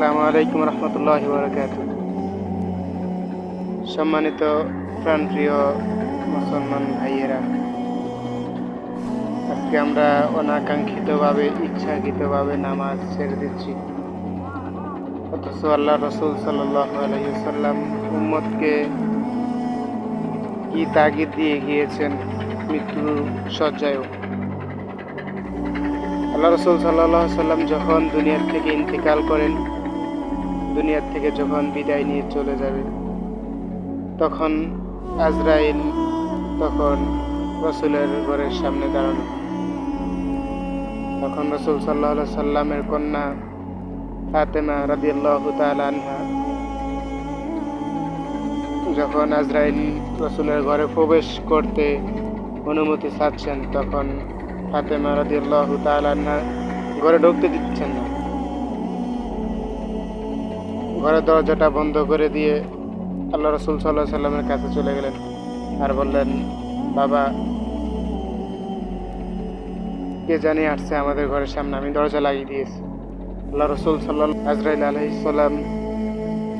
আসসালামু আলাইকুম রহমতুল্লাহি ওয়া বারাকাতুহু। সম্মানিত প্রাণপ্রিয় মুসলমান ভাইয়েরা, আজকে আমরা অনাকাঙ্ক্ষিতভাবে ইচ্ছাকৃতভাবে নামাজ ছেড়ে দিচ্ছি, অথচ আল্লাহ রসুল সাল্লাল্লাহু আলাইহি ওয়াসাল্লাম উম্মতকে কি তাগিদ দিয়ে গিয়েছেন মৃত্যু শয্যায়ও। আল্লাহ রসুল সাল্লাল্লাহু আলাইহি ওয়াসাল্লাম যখন দুনিয়ার থেকে ইন্তেকাল করেন, দুনিয়ার থেকে যখন বিদায় নিয়ে চলে যাবে, তখন আজরাইল তখন রসুলের ঘরের সামনে দাঁড়ানো। তখন রসুল সাল্লাল্লাহু আলাইহি সাল্লামের কন্যা ফাতেমা রাদিয়াল্লাহু তাআলা আনহা যখন আজরাইল রসুলের ঘরে প্রবেশ করতে অনুমতি চাচ্ছেন, তখন ফাতেমা রাদিয়াল্লাহু তাআলা আনহা ঘরে ঢুকতে দিচ্ছেন না। ঘরের দরজাটা বন্ধ করে দিয়ে আল্লাহ রসুল সাল্লাল্লাহু আলাইহি সাল্লামের কাছে চলে গেলেন আর বললেন, বাবা, কে জানি আসছে আমাদের ঘরের সামনে, আমি দরজা লাগিয়ে দিয়েছি। আল্লাহ রসুল সাল্লাল্লাহু আজরাইল আলাইহিস সালাম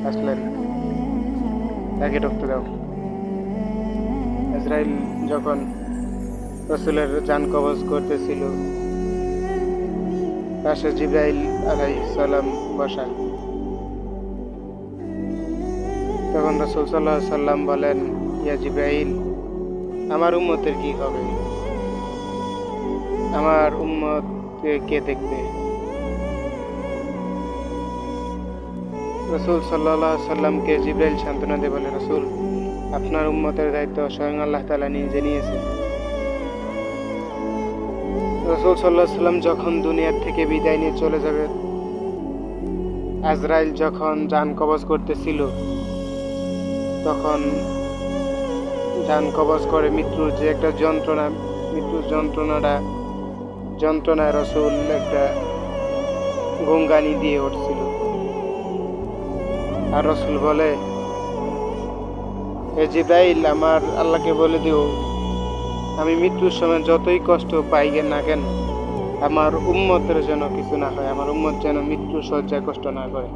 আসলেন, তাকে ঢুকতে দাও। আজরাইল যখন রসুলের জান কবজ করতেছিল, পাশে জিবরাইল আলাইহিস সালাম বসা। তখন রসুল সাল্লাল্লাহু আলাইহি সাল্লাম বলেন, ইয়া জিবরাইল, আমার উম্মতের কি হবে? আমার উম্মতকে কে দেখবে? রসুল সাল্লাল্লাহু আলাইহি সাল্লামকে জিবরাইল সান্ত্বনা দিয়ে বলে, রসুল, আপনার উম্মতের দায়িত্ব স্বয়ং আল্লাহ তাআলা নিজে নিয়েছেন। রসুল সাল্লাল্লাহু আলাইহি সাল্লাম যখন দুনিয়ার থেকে বিদায় নিয়ে চলে যাবে, আজরাইল যখন জান কবজ করতেছিল, তখন জান কবজ করে মৃত্যুর যে একটা যন্ত্রণা, মৃত্যুর যন্ত্রণায় রসুল একটা গঙ্গানি দিয়ে উঠছিল। আর রসুল বলে, হে জিবরাইল, আমার আল্লাহকে বলে দিও, আমি মৃত্যুর সময় যতই কষ্ট পাই না কেন, আমার উম্মতের যেন কিছু না হয়, আমার উম্মত যেন মৃত্যু শয্যায় কষ্ট না করে।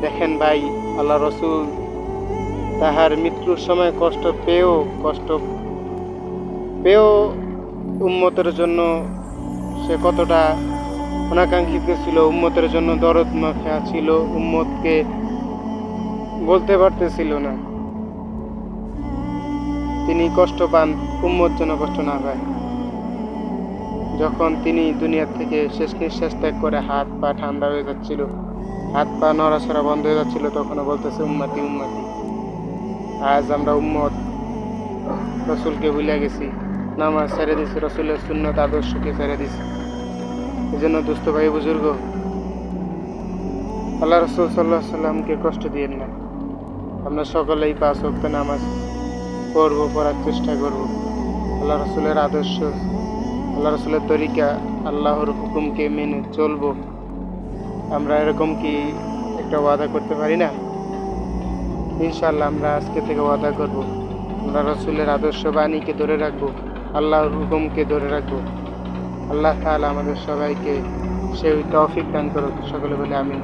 দেখেন ভাই, আল্লাহ রসুল তাহার মৃত্যুর সময় কষ্ট পেয়েও উম্মতের জন্য সে কতটা অনাকাঙ্ক্ষিত ছিল, উম্মতের জন্য দরদ মাখা ছিল, উম্মতকে বলতে পারতেছিল না। তিনি কষ্ট পান, উম্মত যেন কষ্ট না পায়। যখন তিনি দুনিয়ার থেকে শেষ নিঃশ্বাস ত্যাগ করে হাত পা ঠান্ডা হয়ে যাচ্ছিল, হাত পা নড়াচড়া বন্ধ হয়ে যাচ্ছিল, তখনও বলতেছে, উম্মতি উম্মতি। আজ আমরা উম্মত রসুলকে ভুলে গেছি, নামাজ ছেড়ে দিছি, রসুলের সুন্নত আদর্শকে ছেড়ে দিছি। এই জন্য দুস্থ ভাই বুজুর্গ, আল্লাহ রসুল সাল্লাল্লাহু আলাইহি সাল্লামকে কষ্ট দিয়েন না। আমরা সকলেই 5 ওয়াক্ত নামাজ পড়ার চেষ্টা করব। আল্লাহ রসুলের আদর্শ, আল্লাহ রসুলের তরিকা, আল্লাহর হুকুমকে মেনে চলব। আমরা এরকম কি একটা ওয়াদা করতে পারি না? ইনশাআল্লাহ আমরা আজকে থেকে ওয়াদা করব, আমরা রসুলের আদর্শ বাণীকে ধরে রাখবো, আল্লাহর হুকুমকে ধরে রাখবো। আল্লাহ তাআলা আমাদের সবাইকে সেই তৌফিক দান করুক। সকলে বলে আমিন।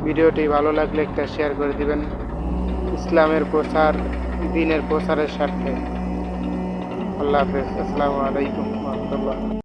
ভিডিওটি ভালো লাগলে একটা শেয়ার করে দিবেন, ইসলামের প্রচার, দ্বীনের প্রচারের স্বার্থে। আল্লাহ হাফেজ। আসসালামু আলাইকুম ওয়া রাহমাতুল্লাহ।